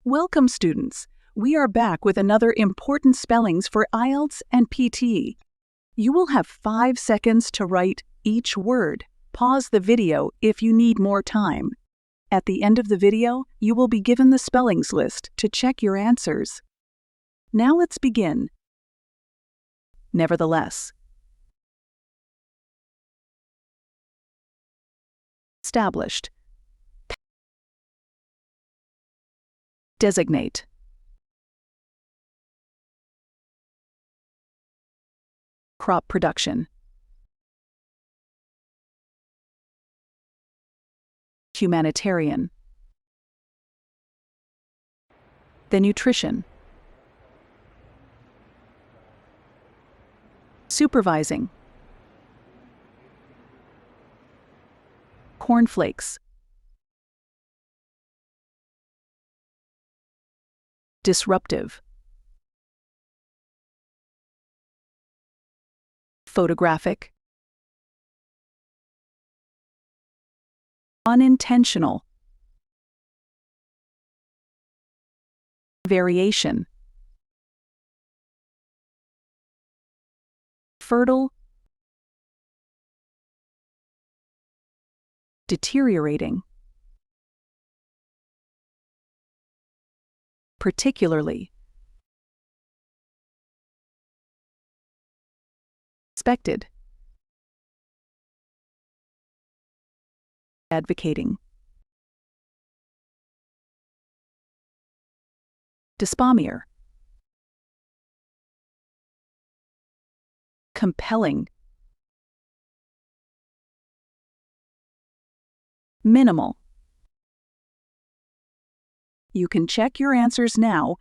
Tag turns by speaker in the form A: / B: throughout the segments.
A: Welcome, students. We are back with another important spellings for IELTS and PT. You will have 5 seconds to write each word. Pause the video if you need more time. At the end of the video, you will be given the spellings list to check your answers. Now let's begin. Nevertheless. Established. Designate. Crop production. Humanitarian. The nutrition. Supervising. Cornflakes. Disruptive. Photographic. Unintentional. Variation. Fertile. Deteriorating. Particularly. Expected. Advocating. Dysphonia. Compelling. Minimal. You can check your answers now.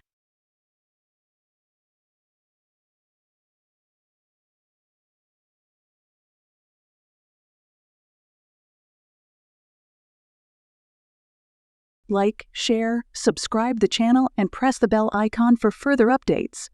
A: Like, share, subscribe the channel, and press the bell icon for further updates.